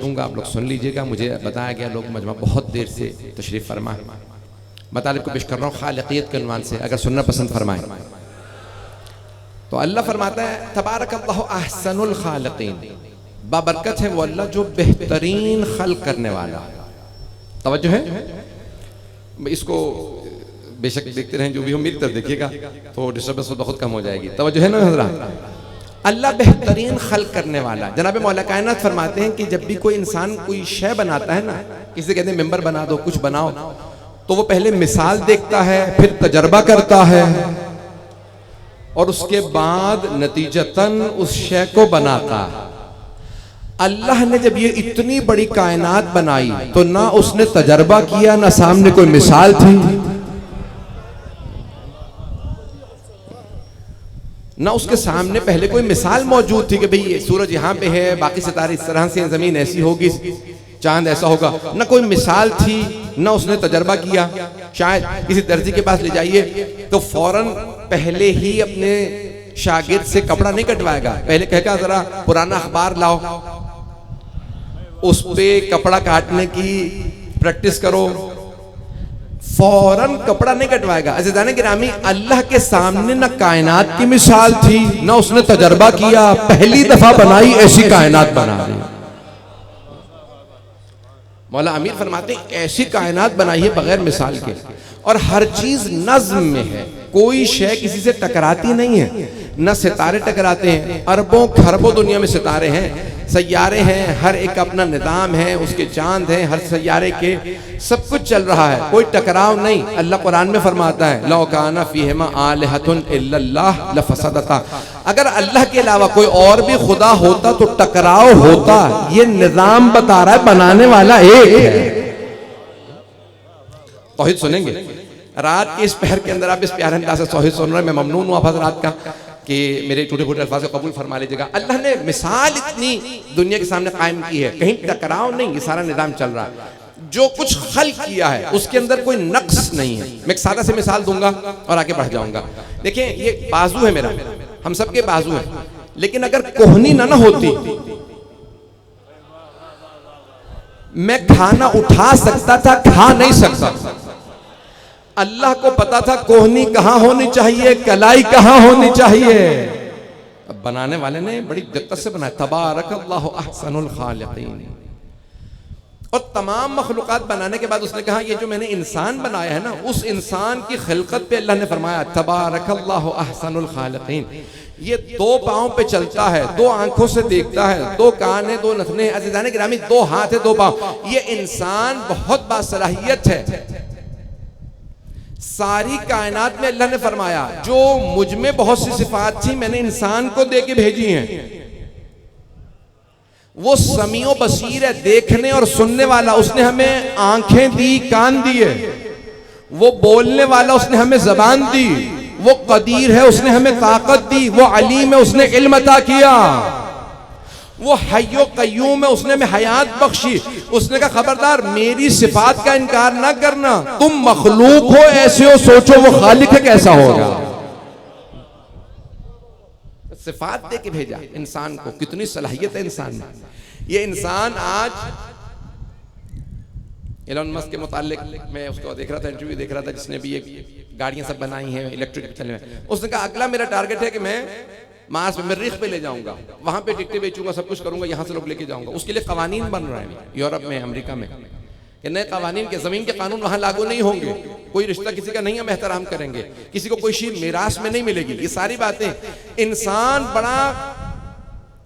करूँगा, आप लोग सुन लीजिएगा। मुझे बताया गया लोग मजमा बहुत देर से तशरीफ़ फरमा है। मतलब को पेश कर रहा हूँ खालिकियत के उन्वान से, अगर सुनना पसंद फरमाएं तो अल्लाह फरमाता है तबारकल्लाहु अहसनुल खालिकीन, बाबरकत है वो अल्लाह जो बेहतरीन खल्क करने वाला। तवज्जो है, इसको बेशक देखते रहें, जो भी हो मेरी तरफ देखिएगा तो डिस्टर्बेंस तो बहुत कम हो जाएगी। तवज्जो है ना हज़रात, अल्लाह बेहतरीन खल्क करने वाला। जनाब मौला कायनात फरमाते हैं कि जब भी कोई इंसान कोई शय बनाता है ना, किसी कहते हैं मेंबर बना दो, कुछ बनाओ, तो वो पहले मिसाल देखता है, फिर तजर्बा करता है और उसके बाद नतीजतन उस शय को बनाता है। अल्लाह ने जब ये इतनी बड़ी कायनात बनाई तो ना उसने तजर्बा किया, ना सामने कोई मिसाल थी, ना उसके सामने पहले कोई मिसाल मौजूद थी कि भाई ये सूरज यहाँ पे है, बाकी सितारे इस तरह से, जमीन ऐसी होगी, चांद ऐसा होगा। ना कोई मिसाल थी, ना उसने तजर्बा किया। शायद किसी दर्जी के पास ले जाइए तो फौरन पहले ही अपने शागिर्द से कपड़ा नहीं कटवाएगा, पहले कहेगा जरा पुराना अखबार लाओ, उस पे कपड़ा काटने की प्रैक्टिस करो, फौरन कपड़ा नहीं कटवाएगा। अज़ीज़ान गिरामी, अल्लाह के सामने ना कायनात की मिसाल थी, ना उसने तजर्बा किया, पहली दफा बनाई ऐसी कायनात बना दी। मौला अमीर फरमाते हैं ऐसी कायनात बनाई है बगैर मिसाल के, और हर चीज नज्म में है, कोई शय किसी से टकराती नहीं है। न सितारे टकराते हैं, अरबों खरबों दुनिया में सितारे हैं, सैयारे हैं, हर एक अपना निज़ाम है, उसके चांद हैं, हर सैयारे के सब कुछ चल रहा है, कोई टकराव नहीं। अल्लाह कुरान में फरमाता है लौ काना फीहिमा आलिहतुन इल्लल्लाह लफसदता, अगर अल्लाह के अलावा कोई और भी खुदा होता तो टकराव होता। ये निज़ाम बता रहा है बनाने वाला एक है। तौहीद सुनेंगे रात के इस पहर के अंदर, आप इस प्यारे अंदाज से तौहीद सुन रहे हैं। मैं ममनून हूँ आप हज़रात का कि मेरे टूटे फूटे अल्फाज को कबूल फरमा लीजिएगा। अल्लाह ने मिसाल इतनी दुनिया के सामने कायम की है, कहीं टकराव नहीं, ये सारा निज़ाम चल रहा है। जो कुछ खल्क किया है उसके अंदर कोई नक्स नहीं है। मैं एक सादा से मिसाल दूंगा और आगे बढ़ जाऊंगा। देखिए ये बाजू है मेरा, हम सबके बाजू है, लेकिन अगर कोहनी ना होती मैं खाना उठा सकता था, खा नहीं सकता। अल्लाह को पता था कोहनी कहां होनी चाहिए, कलाई कहां होनी चाहिए। अब बनाने वाले ने बड़ी दिक्कत से बनाया। तबारकल्लाहु अहसनुल खालिकीन। और तमाम मखलूक़ात बनाने के बाद उसने कहा ये जो मैंने इंसान बनाया है ना, उस इंसान की खिलकत पे अल्लाह ने फरमाया तबारकल्लाहु अहसनुल खालिकीन। ये दो पाँव पे चलता है, दो आंखों से देखता है, दो कान है, दो नथने हैं, अज़ीज़ान गिरामी दो हाथ है, दो पाँव। ये इंसान बहुत बासलाहियत है। सारी कायनात में अल्लाह ने फरमाया जो मुझ में बहुत सी सिफात थी मैंने इंसान को दे के भेजी हैं। वो समीओ बसीर है, देखने और सुनने वाला, उसने हमें आंखें दी, कान दिए। वो बोलने वाला, उसने हमें जबान दी। वो कदीर है, उसने हमें ताकत दी। वो अलीम है, उसने इल्म अता किया। वो हय्यो कय्यूम है, उसने हमें हयात बख्शी। उसने कहा खबरदार मेरी सिफात का इनकार ना करना, तुम मखलूक हो, ऐसे हो, सोचो वो खालिक है कैसा होगा। सिफात दे के भेजा इंसान को, कितनी सलाहियत है इंसान में। ये इंसान आज एलन मस्क के मुतालिक मैं उसको देख रहा था, इंटरव्यू देख रहा था, जिसने भी ये गाड़ियां सब बनाई हैं इलेक्ट्रिक चलने में। उसने कहा अगला मेरा टारगेट है कि मैं मार्स पे, मरीख पे ले जाऊंगा, वहां पे टिकटें बेचूंगा, सब कुछ करूंगा, यहां से लोग लेके जाऊंगा। उसके लिए कवानीन बन रहे हैं यूरोप में, अमेरिका में, कि नए कवानीन के जमीन के कानून वहां लागू नहीं होंगे, कोई रिश्ता किसी का नहीं हम एहतराम करेंगे, किसी को कोई चीज मीरास में नहीं मिलेगी। ये सारी बातें, इंसान बड़ा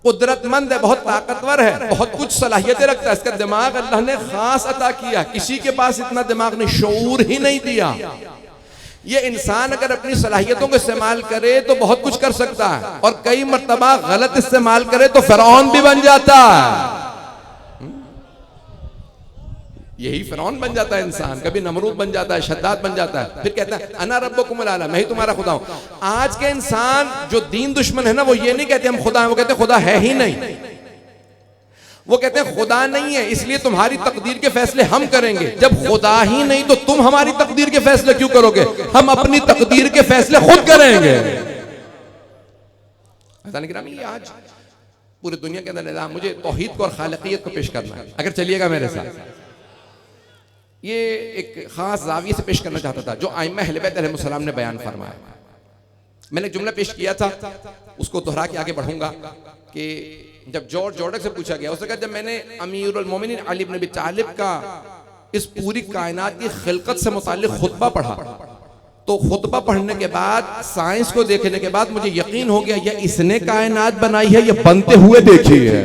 कुदरतमंद है, बहुत ताकतवर है, बहुत कुछ सलाहियतें रखता है। इसका दिमाग अल्लाह ने खास अता किया, किसी के पास इतना दिमाग नहीं, शऊर ही नहीं दिया। ये इंसान अगर अपनी सलाहियतों को इस्तेमाल करे तो बहुत कुछ कर सकता है, और कई मर्तबा गलत इस्तेमाल करे तो फिरौन भी बन जाता है। यही फिरौन बन जाता है इंसान, कभी नमरूद बन जाता है, शद्दाद बन जाता है, फिर कहता है अना रब्बुकुमुल आला, मैं ही तुम्हारा खुदा हूं। आज के इंसान जो दीन दुश्मन है ना, वो ये नहीं कहते हम खुदा हैं, वो कहते खुदा है ही नहीं। वो कहते हैं खुदा नहीं है इसलिए तुम्हारी तकदीर के फैसले हम करेंगे। जब खुदा ही नहीं तो तुम हमारी तकदीर के फैसले क्यों करोगे? हम अपनी तकदीर के फैसले खुद करेंगे। आज पूरी दुनिया के अंदर निज़ाम, मुझे तौहीद को और खालिकियत को पेश करना है। अगर चलिएगा मेरे साथ, ये एक खास जाविये से पेश करना चाहता था जो आइम्मा अहले बैत अलैहिमुस्सलाम ने बयान फरमाया। मैंने एक जुमला पेश किया था, उसको दोहरा के आगे बढ़ूंगा कि जब जॉर्ज जॉर्डक से पूछा गया, उसने कहा जब मैंने अमीरुल मोमिनीन अली इब्न अबी तालिब का इस पूरी कायनात की खिलकत से मुताल्लिक खुतबा पढ़ा, तो खुतबा पढ़ने के बाद साइंस को देखने के बाद मुझे यकीन हो गया यह इसने कायनात बनाई है, यह बनते हुए देखी है।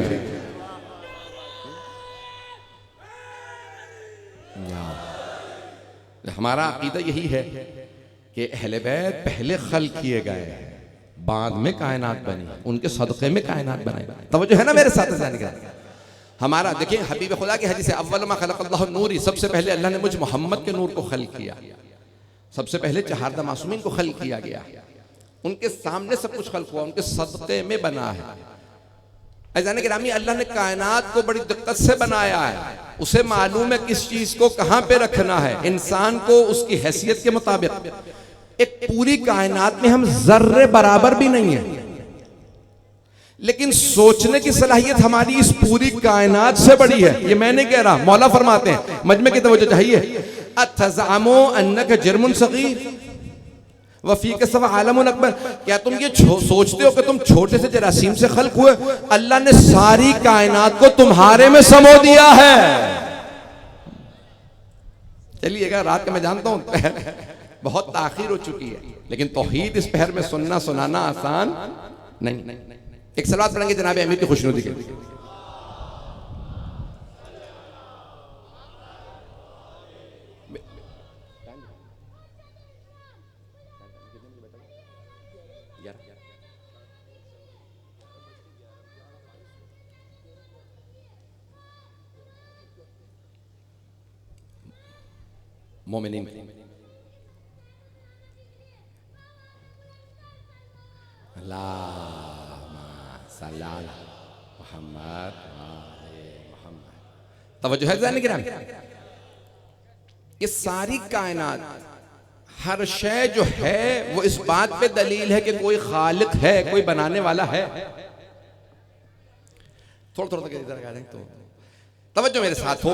हमारा अकीदा यही है कि अहले बैत पहले खल्क किए गए, बाद में कायनात बनी, उनके सदक़े में कायनात बनाई। तवज्जो है ना मेरे साथ जाने का? हमारा देखिए हबीब खुदा की हदीस है, अव्वल मा खलक़ल्लाहु नूरी, सबसे पहले अल्लाह ने मुझ मोहम्मद के नूर को खल्क किया। सबसे पहले चहारदा मासूमीन को खल्क किया गया, उनके सामने सब कुछ खल्क हुआ, उनके सदक़े में बना है। अज़ान गिरामी, अल्लाह ने कायनात को बड़ी दिक्कत से बनाया है, उसे मालूम है किस चीज को कहां पे रखना है। इंसान को उसकी हैसियत के मुताबिक, एक पूरी कायनात में हम जर्रे बराबर भी नहीं है, लेकिन सोचने की सलाहियत हमारी इस पूरी कायनात से बड़ी है। ये मैं नहीं कह रहा, मौला फरमाते हैं, मजमे की तवज्जो चाहिए। अतज़अमु अन्नका जर्मुन सगीर वफी के सवा आलमुन अकबर, क्या तुम ये सोचते हो कि तुम छोटे से जरासीम से खल्क हुए? अल्लाह ने सारी कायनात को तुम्हारे में समो दिया है। चलिएगा, रात का मैं जानता हूं बहुत ताखीर हो चुकी है, लेकिन तौहीद इस पहर में सुनना सुनाना आसान नहीं। एक सलात पढ़ेंगे जनाब अमीर की खुशनुदी के लिए। मोमिनीन तवज्जो है जाने गिराम, ये सारी कायनात हर शय जो है वो इस बात पे दलील है कि कोई खालिक है, कोई बनाने वाला है। थोड़ा थोड़ा इधर तो तवज्जो मेरे साथ हो,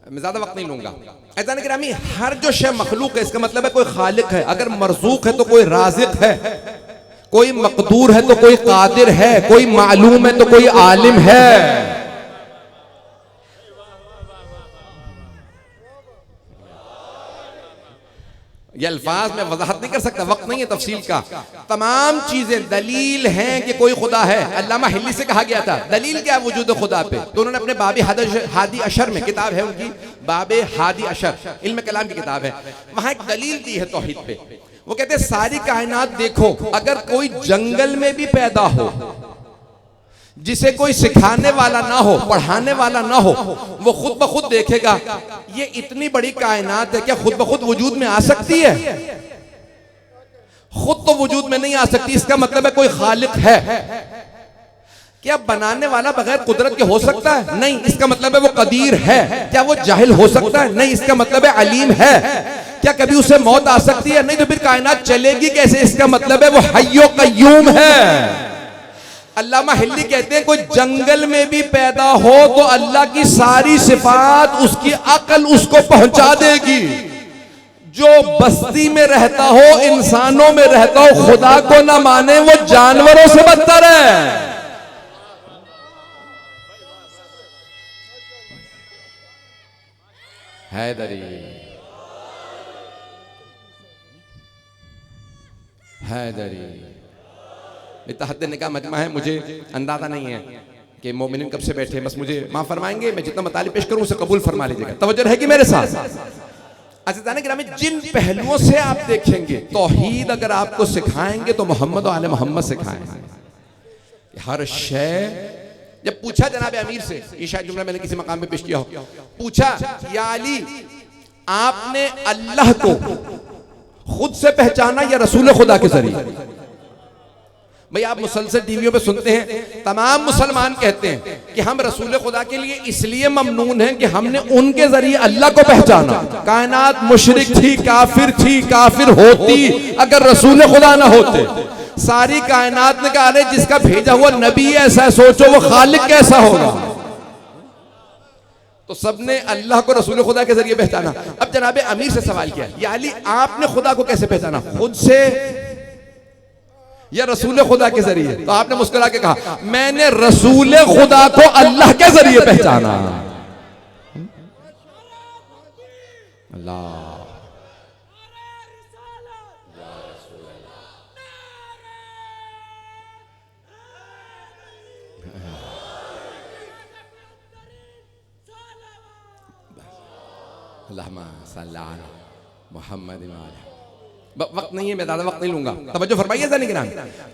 मैं ज्यादा वक्त नहीं लूंगा। ऐसा गिरामी, हर जो शय मखलूक है इसका मतलब है कोई खालिक है। अगर मरज़ूक है तो कोई राज़िक है, कोई मक़दूर है तो कोई कादिर है, कोई मालूम है तो कोई आलिम है। ये अल्फाज में वजाहत नहीं कर सकता, वक्त नहीं है तफसील का। तमाम चीजें दलील हैं कि कोई खुदा है। अल्लामा हिल्ली से कहा गया था दलील क्या वजूद खुदा पे, तो उन्होंने अपने बाबे हादी अशर में, किताब है उनकी बाबे हादी अशर, इल्म कलाम की किताब है, वहां एक दलील दी है तौहीद पे। वो कहते हैं सारी कायनात देखो, अगर कोई जंगल में भी पैदा हो, जिसे कोई सिखाने वाला ना हो, पढ़ाने वाला ना हो, वो खुद ब खुद देखेगा ये इतनी बड़ी कायनात है, क्या खुद ब खुद वजूद में आ सकती है? खुद तो वजूद में नहीं आ सकती, इसका मतलब है कोई खालिक है। क्या बनाने वाला बगैर कुदरत के हो सकता है? नहीं, इसका मतलब है वो कदीर है। क्या वो जाहिल हो सकता है? नहीं, इसका मतलब है अलीम है। क्या कभी उसे मौत आ सकती है? नहीं, तो फिर कायनात चलेगी कैसे? इसका मतलब है वो हय्यो कय्यूम है। अल्लामा हिल्ली कहते हैं कोई जंगल में भी पैदा हो तो अल्लाह की सारी सिफात, उसकी अकल उसको पहुंचा देगी। जो बस्ती में रहता हो, इंसानों में रहता हो, खुदा को ना माने वो जानवरों से बदतर है। हैदरी हैदरी इत्तेहाद निकाह मजमा है, मुझे अंदाजा नहीं है कि मोमिनीन कब से बैठे, बस मुझे माफ फरमाएंगे, मैं जितना मतालिब पेश करूं उसे कबूल फरमा लीजिएगा। तवज्जो रहेगी मेरे साथ। अज़ीज़ान गिरामी, जिन पहलुओं से आप देखेंगे तौहीद अगर आपको सिखाएंगे तो मोहम्मद और आले मोहम्मद सिखाएंगे। हर शय, जब पूछा जनाब अमीर से, ये शायद जुमला मैंने किसी मकाम पे पेश किया हो, पूछा या अली आपने अल्लाह को खुद से पहचाना या रसूल खुदा के जरिए? भाई आप मुसलसल टीवियों पे सुनते हैं, तमाम मुसलमान कहते हैं कि हम रसूल खुदा के लिए इसलिए ममनून हैं कि हमने उनके जरिए अल्लाह को पहचाना। कायनात मुशरिक थी, काफिर थी, काफिर होती अगर रसूल खुदा ना होते। सारी कायनात ने कहा, अरे जिसका भेजा हुआ नबी ऐसा है, सोचो वो खालिक कैसा होगा। तो सबने अल्लाह को रसूल खुदा के जरिए पहचाना। अब जनाबे अमीर से सवाल किया, या अली आपने खुदा को कैसे पहचाना, खुद से या रसूल खुदा के जरिए? तो आपने मुस्कुरा के कहा, मैंने रसूल खुदा को अल्लाह के जरिए पहचाना। अल्लाह मोहम्मद। वक्त नहीं है, मैं ज्यादा वक्त नहीं लूंगा, तवज्जो फरमाइए ज़रा निगरान।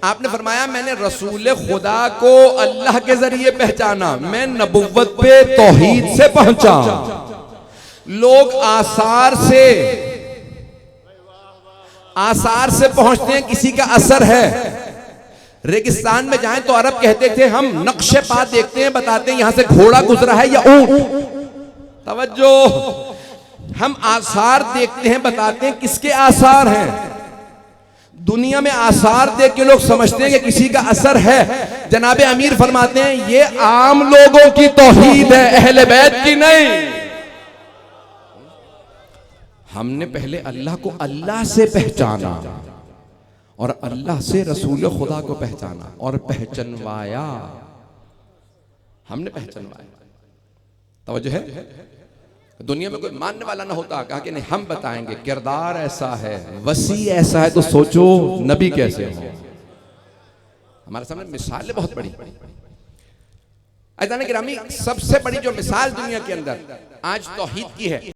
आपने फरमाया मैंने रसूल खुदा को अल्लाह के जरिए पहचाना, मैं नबुव्वत पे तौहीद से पहुंचा। लोग आसार से पहुंचते हैं, किसी का असर है। रेगिस्तान में जाएं तो अरब कहते थे हम नक्शे पा देखते हैं, बताते हैं यहां से घोड़ा गुजरा है या ऊंट। तवज्जो, हम आसार देखते हैं, बताते हैं किसके आसार हैं। दुनिया में आसार देख के लोग समझते हैं कि किसी का असर है। जनाबे अमीर फरमाते हैं ये आम लोगों की तौहीद है, अहले बैत की नहीं। हमने पहले अल्लाह को अल्लाह से पहचाना और अल्लाह से रसूल खुदा को पहचाना और पहचानवाया, हमने पहचानवाया। तवज्जो है? दुनिया में कोई मानने वाला ना होता, कहा कि नहीं हम बताएंगे, किरदार ऐसा है, वसी ऐसा है, तो सोचो नबी कैसे हो। हमारे सामने मिसालें बहुत बड़ी। अज़ान गिरामी, सबसे बड़ी जो मिसाल दुनिया के अंदर आज तौहीद की है